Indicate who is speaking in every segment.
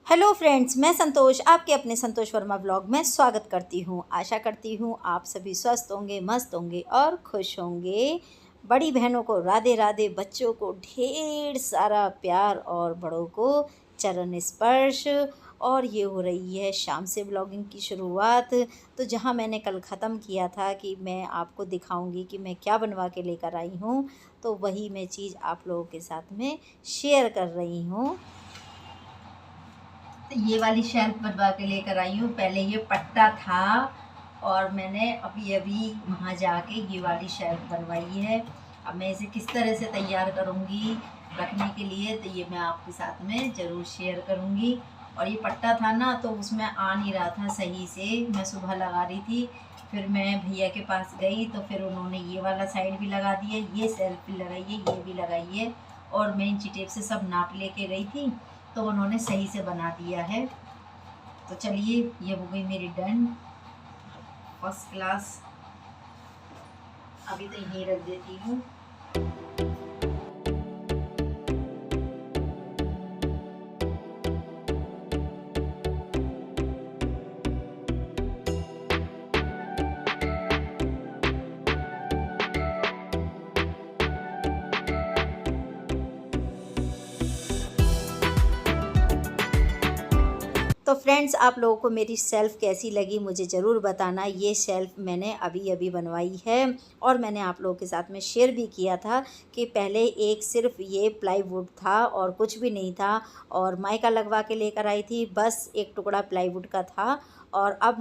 Speaker 1: Hello friends, मैं संतोष आपके अपने संतोष वर्मा व्लॉग में स्वागत करती हूँ। आशा करती हूँ आप सभी स्वस्थ होंगे, मस्त होंगे और खुश होंगे। बड़ी बहनों को राधे राधे, बच्चों को ढेर सारा प्यार और बड़ों को चरण स्पर्श। और ये हो रही है शाम से ब्लॉगिंग की शुरुआत। तो जहाँ मैंने कल ख़त्म किया था कि मैं आपको दिखाऊंगी कि मैं क्या बनवा के लेकर आई हूँ, तो वही मैं चीज़ आप लोगों के साथ में शेयर कर रही हूँ। तो ये वाली शेल्फ बनवा के लेकर आई हूँ। पहले ये पट्टा था और मैंने अभी अभी वहाँ जाके ये वाली शेल्फ बनवाई है। अब मैं इसे किस तरह से तैयार करूँगी रखने के लिए, तो ये मैं आपके साथ में ज़रूर शेयर करूँगी। और ये पट्टा था ना, तो उसमें आ नहीं रहा था सही से। मैं सुबह लगा रही थी, फिर मैं भैया के पास गई तो फिर उन्होंने ये वाला साइड भी लगा दिया, ये शेल्फ भी लगाई है, ये भी लगाई है। और मैं इंची टेप से सब नाप लेके गई थी, तो उन्होंने सही से बना दिया है। तो चलिए, ये हो गई मेरी डन, फर्स्ट क्लास। अभी तो यहीं रख देती हूँ। तो फ्रेंड्स, आप लोगों को मेरी शेल्फ़ कैसी लगी मुझे ज़रूर बताना। ये शेल्फ़ मैंने अभी अभी बनवाई है और मैंने आप लोगों के साथ में शेयर भी किया था कि पहले एक सिर्फ़ ये प्लाईवुड था और कुछ भी नहीं था, और माइका लगवा के लेकर आई थी, बस एक टुकड़ा प्लाईवुड का था। और अब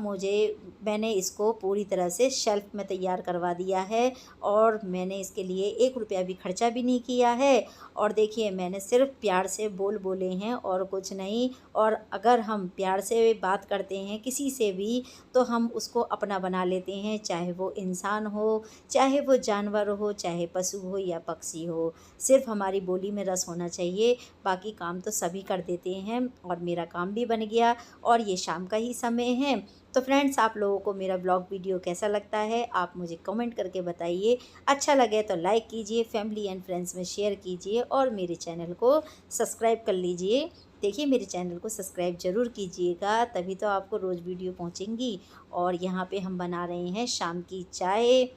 Speaker 1: मैंने इसको पूरी तरह से शेल्फ़ में तैयार करवा दिया है और मैंने इसके लिए 1 रुपया भी खर्चा भी नहीं किया है। और देखिए, मैंने सिर्फ़ प्यार से बोले हैं और कुछ नहीं। और अगर हम प्यार से बात करते हैं किसी से भी, तो हम उसको अपना बना लेते हैं, चाहे वो इंसान हो, चाहे वो जानवर हो, चाहे पशु हो या पक्षी हो। सिर्फ़ हमारी बोली में रस होना चाहिए, बाकी काम तो सभी कर देते हैं। और मेरा काम भी बन गया और ये शाम का ही समय है। तो फ्रेंड्स, आप लोगों को मेरा ब्लॉग वीडियो कैसा लगता है आप मुझे कमेंट करके बताइए। अच्छा लगे तो लाइक कीजिए, फैमिली एंड फ्रेंड्स में शेयर कीजिए और मेरे चैनल को सब्सक्राइब कर लीजिए। देखिए, मेरे चैनल को सब्सक्राइब ज़रूर कीजिएगा, तभी तो आपको रोज़ वीडियो पहुंचेंगी। और यहाँ पे हम बना रहे हैं शाम की चाय।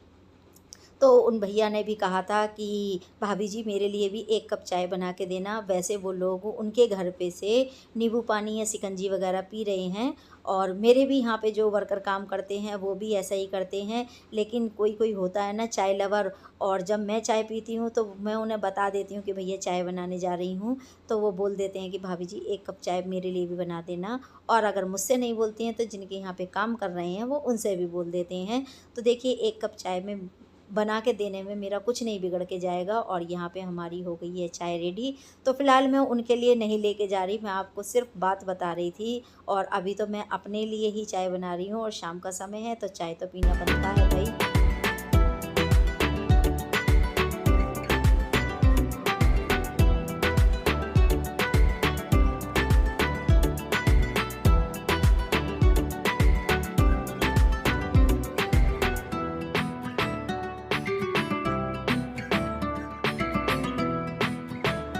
Speaker 1: तो उन भैया ने भी कहा था कि भाभी जी मेरे लिए भी 1 कप चाय बना के देना। वैसे वो लोग उनके घर पे से नींबू पानी या शिकंजी वगैरह पी रहे हैं, और मेरे भी यहाँ पे जो वर्कर काम करते हैं वो भी ऐसा ही करते हैं। लेकिन कोई कोई होता है ना चाय लवर, और जब मैं चाय पीती हूँ तो मैं उन्हें बता देती हूँ कि भैया चाय बनाने जा रही हूँ, तो वो बोल देते हैं कि भाभी जी 1 कप चाय मेरे लिए भी बना देना। और अगर मुझसे नहीं बोलती हैं तो जिनके यहाँ पे काम कर रहे हैं वो उनसे भी बोल देते हैं। तो देखिए, 1 कप चाय में बना के देने में मेरा कुछ नहीं बिगड़ के जाएगा। और यहाँ पे हमारी हो गई है चाय रेडी। तो फ़िलहाल मैं उनके लिए नहीं लेके जा रही, मैं आपको सिर्फ बात बता रही थी। और अभी तो मैं अपने लिए ही चाय बना रही हूँ और शाम का समय है तो चाय तो पीना बनता है भाई।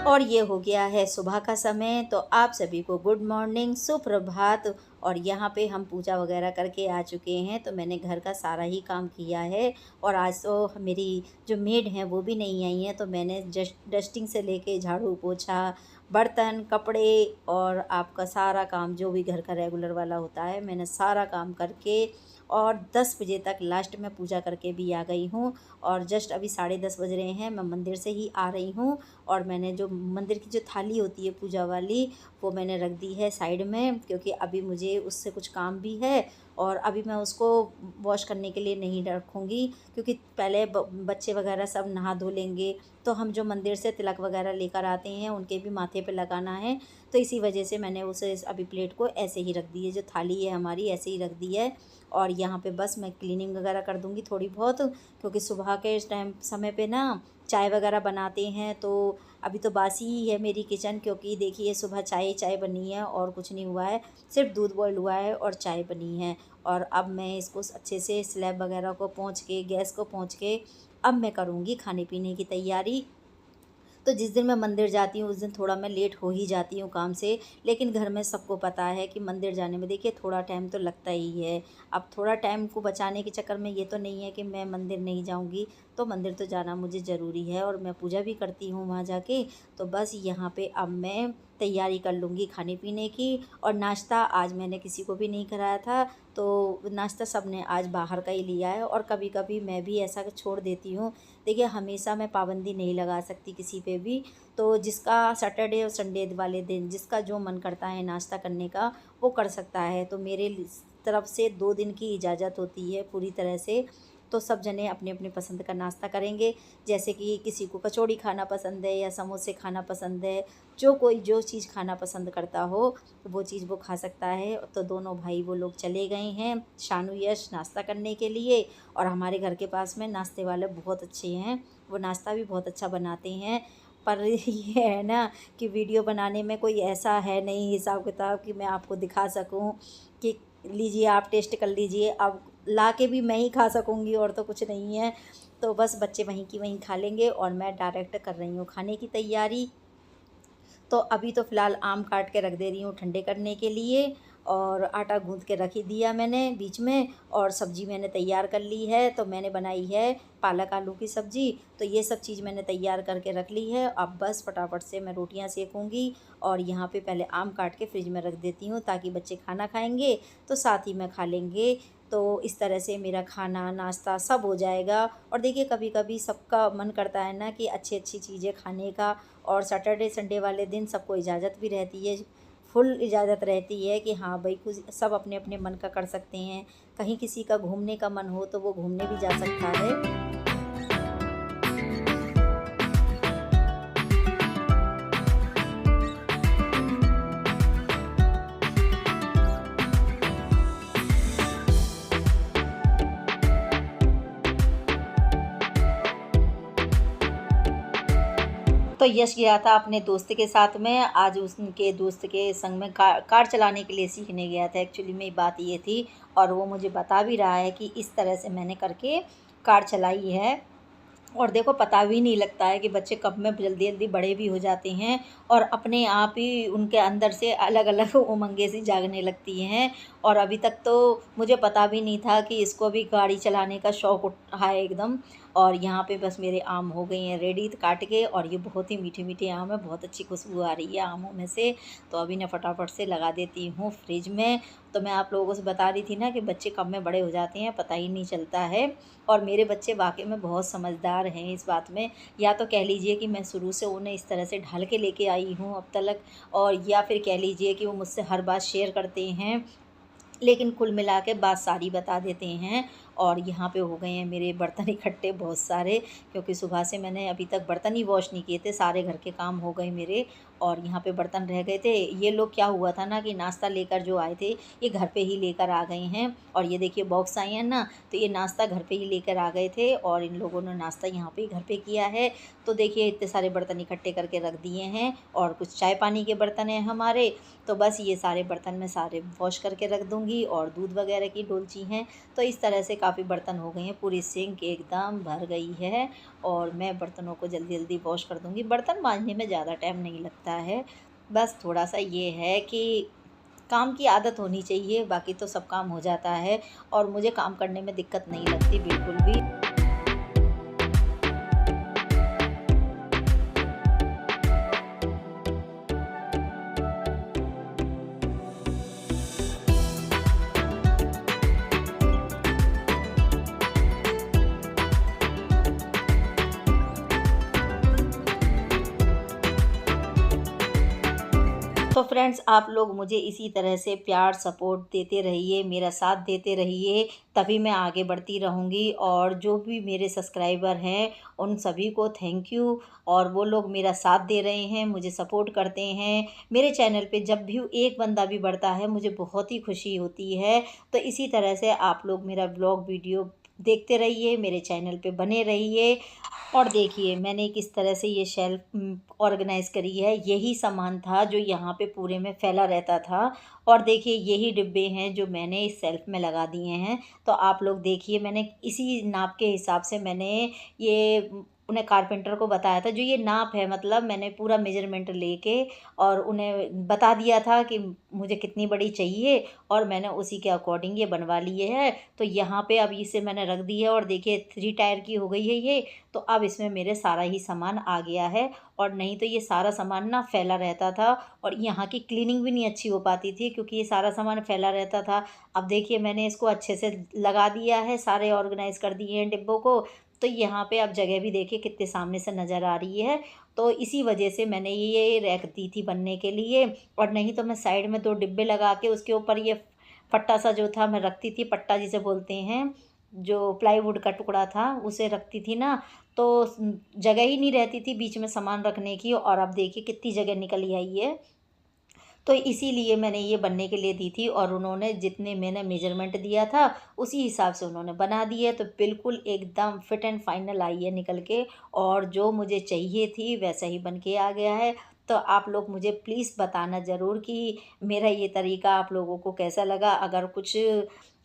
Speaker 1: और ये हो गया है सुबह का समय, तो आप सभी को गुड मॉर्निंग, सुप्रभात। और यहाँ पे हम पूजा वगैरह करके आ चुके हैं, तो मैंने घर का सारा ही काम किया है। और आज तो मेरी जो मेड हैं वो भी नहीं आई हैं, तो मैंने डस्टिंग से लेके झाड़ू पोछा, बर्तन, कपड़े और आपका सारा काम जो भी घर का रेगुलर वाला होता है, मैंने सारा काम करके और 10 बजे तक लास्ट में पूजा करके भी आ गई हूँ। और जस्ट अभी 10:30 बज रहे हैं, मैं मंदिर से ही आ रही हूँ। और मैंने जो मंदिर की जो थाली होती है पूजा वाली, वो मैंने रख दी है साइड में, क्योंकि अभी मुझे उससे कुछ काम भी है। और अभी मैं उसको वॉश करने के लिए नहीं रखूँगी, क्योंकि पहले बच्चे वगैरह सब नहा धो लेंगे, तो हम जो मंदिर से तिलक वगैरह लेकर आते हैं उनके भी माथे पे लगाना है। तो इसी वजह से मैंने उसे अभी प्लेट को ऐसे ही रख दी है, जो थाली है हमारी ऐसे ही रख दी है। और यहाँ पे बस मैं क्लीनिंग वगैरह कर दूँगी थोड़ी बहुत, क्योंकि सुबह के इस टाइम समय पे ना चाय वगैरह बनाते हैं। तो अभी तो बासी ही है मेरी किचन, क्योंकि देखिए सुबह चाय चाय बनी है और कुछ नहीं हुआ है, सिर्फ दूध बॉयल हुआ है और चाय बनी है। और अब मैं इसको अच्छे से स्लैब वगैरह को पोंछ के, गैस को पोंछ के, अब मैं करूँगी खाने पीने की तैयारी। तो जिस दिन मैं मंदिर जाती हूँ उस दिन थोड़ा मैं लेट हो ही जाती हूँ काम से, लेकिन घर में सबको पता है कि मंदिर जाने में देखिए थोड़ा टाइम तो लगता ही है। अब थोड़ा टाइम को बचाने के चक्कर में ये तो नहीं है कि मैं मंदिर नहीं जाऊँगी, तो मंदिर तो जाना मुझे ज़रूरी है और मैं पूजा भी करती हूँ वहाँ जाके। तो बस यहाँ पे अब मैं तैयारी कर लूँगी खाने-पीने की। और नाश्ता आज मैंने किसी को भी नहीं कराया था, तो नाश्ता सबने आज बाहर का ही लिया है। और कभी-कभी मैं भी ऐसा छोड़ देती हूँ। देखिए हमेशा मैं पाबंदी नहीं लगा सकती किसी पे भी, तो जिसका सैटरडे और संडे वाले दिन जिसका जो मन करता है नाश्ता करने का वो कर सकता है। तो मेरे तरफ से 2 दिन की इजाज़त होती है पूरी तरह से। तो सब जने अपने-अपने पसंद का नाश्ता करेंगे। जैसे कि किसी को कचौड़ी खाना पसंद है या समोसे खाना पसंद है, जो कोई जो चीज़ खाना पसंद करता हो तो वो चीज़ वो खा सकता है। तो दोनों भाई वो लोग चले गए हैं शानू यश नाश्ता करने के लिए। और हमारे घर के पास में नाश्ते वाले बहुत अच्छे हैं, वो नाश्ता भी बहुत अच्छा बनाते हैं। पर ये है ना कि वीडियो बनाने में कोई ऐसा है नहीं हिसाब किताब कि मैं आपको दिखा सकूं कि लीजिए आप टेस्ट कर लीजिए। अब ला के भी मैं ही खा सकूंगी और तो कुछ नहीं है। तो बस बच्चे वहीं की वहीं खा लेंगे और मैं डायरेक्ट कर रही हूँ खाने की तैयारी। तो अभी तो फ़िलहाल आम काट के रख दे रही हूँ ठंडे करने के लिए। और आटा गूँथ के रख ही दिया मैंने बीच में। और सब्ज़ी मैंने तैयार कर ली है, तो मैंने बनाई है पालक आलू की सब्ज़ी। तो ये सब चीज़ मैंने तैयार करके रख ली है। अब बस फटाफट से मैं रोटियां सेकूँगी। और यहाँ पे पहले आम काट के फ्रिज में रख देती हूँ ताकि बच्चे खाना खाएंगे तो साथ ही में खा लेंगे। तो इस तरह से मेरा खाना नाश्ता सब हो जाएगा। और देखिए कभी कभी सबका मन करता है ना कि अच्छी अच्छी चीज़ें खाने का। और सैटरडे संडे वाले दिन सबको इजाज़त भी रहती है, फुल इजाज़त रहती है कि हाँ भाई कुछ सब अपने अपने मन का कर सकते हैं। कहीं किसी का घूमने का मन हो तो वो घूमने भी जा सकता है। तो यश गया था अपने दोस्त के साथ में, आज उसके दोस्त के संग में कार चलाने के लिए सीखने गया था। एक्चुअली में बात ये थी और वो मुझे बता भी रहा है कि इस तरह से मैंने करके कार चलाई है। और देखो पता भी नहीं लगता है कि बच्चे कब में जल्दी जल्दी बड़े भी हो जाते हैं और अपने आप ही उनके अंदर से अलग अलग उमंगें सी जागने लगती हैं। और अभी तक तो मुझे पता भी नहीं था कि इसको भी गाड़ी चलाने का शौक़ उठा है एकदम। और यहाँ पे बस मेरे आम हो गए हैं रेडी काट के। और ये बहुत ही मीठे मीठे आम है, बहुत अच्छी खुशबू आ रही है आमों में से। तो अभी मैं फटाफट से लगा देती हूँ फ्रिज में। तो मैं आप लोगों से बता रही थी ना कि बच्चे कब में बड़े हो जाते हैं पता ही नहीं चलता है। और मेरे बच्चे वाकई में बहुत समझदार हैं इस बात में। या तो कह लीजिए कि मैं शुरू से उन्हें इस तरह से ढाल के लेके आई हूँ अब तक। और या फिर कह लीजिए कि वो मुझसे हर बात शेयर करते हैं, लेकिन कुल मिला के बात सारी बता देते हैं। और यहाँ पे हो गए हैं मेरे बर्तन इकट्ठे बहुत सारे, क्योंकि सुबह से मैंने अभी तक बर्तन ही वॉश नहीं किए थे, सारे घर के काम हो गए मेरे। और यहाँ पे बर्तन रह गए थे। ये लोग क्या हुआ था ना कि नाश्ता लेकर जो आए थे ये घर पे ही लेकर आ गए हैं। और ये देखिए बॉक्स आए हैं ना, तो ये नाश्ता घर पे ही लेकर आ गए थे और इन लोगों ने नाश्ता यहाँ पे घर पे किया है। तो देखिए इतने सारे बर्तन इकट्ठे करके रख दिए हैं। और कुछ चाय पानी के बर्तन हैं हमारे, तो बस ये सारे बर्तन मैं सारे वॉश करके रख दूँगी। और दूध वगैरह की डोलची हैं। तो इस तरह से काफ़ी बर्तन हो गए हैं, पूरी सिंक एकदम भर गई है। और मैं बर्तनों को जल्दी जल्दी वॉश कर दूँगी। बर्तन मांजने में ज़्यादा टाइम नहीं लगता है, बस थोड़ा सा ये है कि काम की आदत होनी चाहिए, बाकी तो सब काम हो जाता है। और मुझे काम करने में दिक्कत नहीं लगती बिल्कुल भी। तो फ्रेंड्स आप लोग मुझे इसी तरह से प्यार सपोर्ट देते रहिए, मेरा साथ देते रहिए, तभी मैं आगे बढ़ती रहूँगी। और जो भी मेरे सब्सक्राइबर हैं उन सभी को थैंक यू। और वो लोग मेरा साथ दे रहे हैं, मुझे सपोर्ट करते हैं। मेरे चैनल पे जब भी एक बंदा भी बढ़ता है मुझे बहुत ही खुशी होती है। तो इसी तरह से आप लोग मेरा ब्लॉग वीडियो देखते रहिए, मेरे चैनल पे बने रहिए। और देखिए मैंने किस तरह से ये शेल्फ ऑर्गेनाइज़ करी है। यही सामान था जो यहाँ पे पूरे में फैला रहता था। और देखिए यही डिब्बे हैं जो मैंने इस शेल्फ में लगा दिए हैं। तो आप लोग देखिए मैंने इसी नाप के हिसाब से मैंने ये उन्हें कारपेंटर को बताया था। जो ये नाप है मतलब मैंने पूरा मेजरमेंट लेके और उन्हें बता दिया था कि मुझे कितनी बड़ी चाहिए और मैंने उसी के अकॉर्डिंग ये बनवा लिए है। तो यहाँ पे अब इसे मैंने रख दी है और देखिए 3 टायर की हो गई है ये। तो अब इसमें मेरे सारा ही सामान आ गया है और नहीं तो ये सारा सामान ना फैला रहता था और यहाँ की क्लीनिंग भी नहीं अच्छी हो पाती थी क्योंकि ये सारा सामान फैला रहता था। अब देखिए मैंने इसको अच्छे से लगा दिया है, सारे ऑर्गेनाइज कर दिए हैं डिब्बों को। तो यहाँ पे अब जगह भी देखिए कितने सामने से नज़र आ रही है। तो इसी वजह से मैंने ये रख दी थी बनने के लिए और नहीं तो मैं साइड में 2 डिब्बे लगा के उसके ऊपर ये फट्टा सा जो था मैं रखती थी, पट्टा जिसे बोलते हैं, जो प्लाईवुड का टुकड़ा था उसे रखती थी ना। तो जगह ही नहीं रहती थी बीच में सामान रखने की और अब देखिए कितनी जगह निकल आई है। तो इसीलिए मैंने ये बनने के लिए दी थी और उन्होंने जितने मैंने मेजरमेंट दिया था उसी हिसाब से उन्होंने बना दी है। तो बिल्कुल एकदम फिट एंड फाइनल आई है निकल के और जो मुझे चाहिए थी वैसा ही बन के आ गया है। तो आप लोग मुझे प्लीज़ बताना ज़रूर कि मेरा ये तरीका आप लोगों को कैसा लगा। अगर कुछ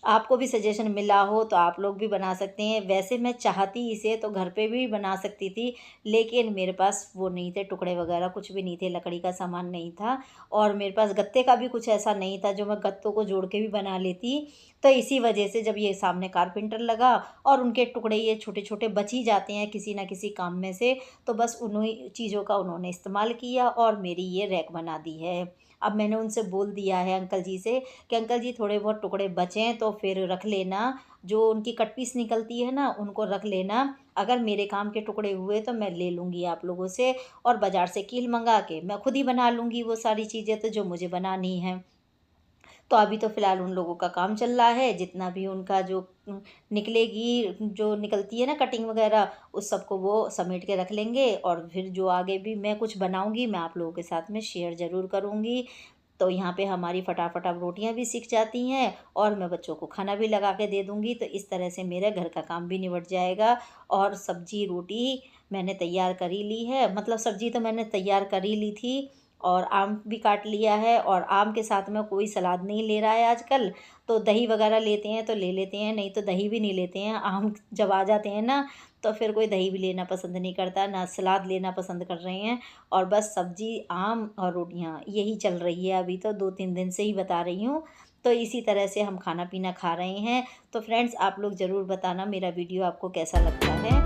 Speaker 1: आपको भी सजेशन मिला हो तो आप लोग भी बना सकते हैं। वैसे मैं चाहती इसे तो घर पे भी बना सकती थी लेकिन मेरे पास वो नहीं थे, टुकड़े वगैरह कुछ भी नहीं थे, लकड़ी का सामान नहीं था और मेरे पास गत्ते का भी कुछ ऐसा नहीं था जो मैं गत्तों को जोड़ के भी बना लेती। तो इसी वजह से जब ये सामने कारपेंटर लगा और उनके टुकड़े ये छोटे छोटे बच ही जाते हैं किसी ना किसी काम में से, तो बस उन्हीं चीज़ों का उन्होंने इस्तेमाल किया और मेरी ये रैक बना दी है। अब मैंने उनसे बोल दिया है अंकल जी से कि अंकल जी थोड़े बहुत टुकड़े बचें तो फिर रख लेना, जो उनकी कट पीस निकलती है ना उनको रख लेना। अगर मेरे काम के टुकड़े हुए तो मैं ले लूँगी आप लोगों से और बाज़ार से कील मंगा के मैं खुद ही बना लूँगी वो सारी चीज़ें तो जो मुझे बनानी है। तो अभी तो फ़िलहाल उन लोगों का काम चल रहा है, जितना भी उनका जो निकलेगी, जो निकलती है ना कटिंग वग़ैरह, उस सबको वो समेट के रख लेंगे और फिर जो आगे भी मैं कुछ बनाऊँगी, मैं आप लोगों के साथ में शेयर ज़रूर करूँगी। तो यहाँ पे हमारी फटाफट अब रोटियाँ भी सिक जाती हैं और मैं बच्चों को खाना भी लगा के दे दूँगी। तो इस तरह से मेरे घर का काम भी निबट जाएगा और सब्ज़ी रोटी मैंने तैयार कर ही ली है। मतलब सब्ज़ी तो मैंने तैयार कर ही ली थी और आम भी काट लिया है और आम के साथ में कोई सलाद नहीं ले रहा है आजकल। तो दही वगैरह लेते हैं तो ले लेते हैं, नहीं तो दही भी नहीं लेते हैं। आम जब आ जाते हैं ना तो फिर कोई दही भी लेना पसंद नहीं करता, ना सलाद लेना पसंद कर रहे हैं और बस सब्ज़ी, आम और रोटियाँ यही चल रही है अभी तो 2-3 दिन से ही बता रही हूँ। तो इसी तरह से हम खाना-पीना खा रहे हैं। तो फ्रेंड्स आप लोग ज़रूर बताना मेरा वीडियो आपको कैसा लगता है।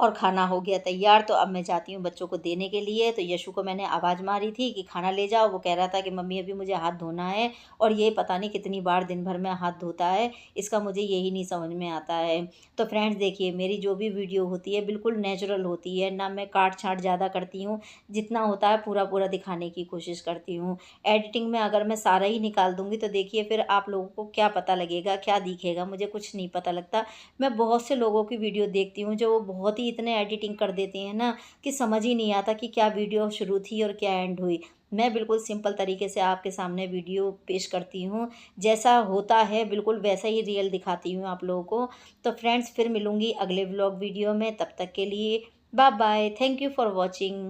Speaker 1: और खाना हो गया तैयार तो अब मैं जाती हूँ बच्चों को देने के लिए। तो यशु को मैंने आवाज़ मारी थी कि खाना ले जाओ, वो कह रहा था कि मम्मी अभी मुझे हाथ धोना है और ये पता नहीं कितनी बार दिन भर में हाथ धोता है, इसका मुझे यही नहीं समझ में आता है। तो फ्रेंड्स देखिए मेरी जो भी वीडियो होती है बिल्कुल नेचुरल होती है, ना मैं काट छाँट ज़्यादा करती हूँ, जितना होता है पूरा पूरा दिखाने की कोशिश करती हूँ। एडिटिंग में अगर मैं सारा ही निकाल दूँगी तो देखिए फिर आप लोगों को क्या पता लगेगा, क्या दिखेगा, मुझे कुछ नहीं पता लगता। मैं बहुत से लोगों की वीडियो देखती हूँ जो बहुत ही इतने एडिटिंग कर देते हैं ना कि समझ ही नहीं आता कि क्या वीडियो शुरू थी और क्या एंड हुई। मैं बिल्कुल सिंपल तरीके से आपके सामने वीडियो पेश करती हूँ, जैसा होता है बिल्कुल वैसा ही रियल दिखाती हूँ आप लोगों को। तो फ्रेंड्स फिर मिलूँगी अगले व्लॉग वीडियो में, तब तक के लिए bye bye, thank you for watching.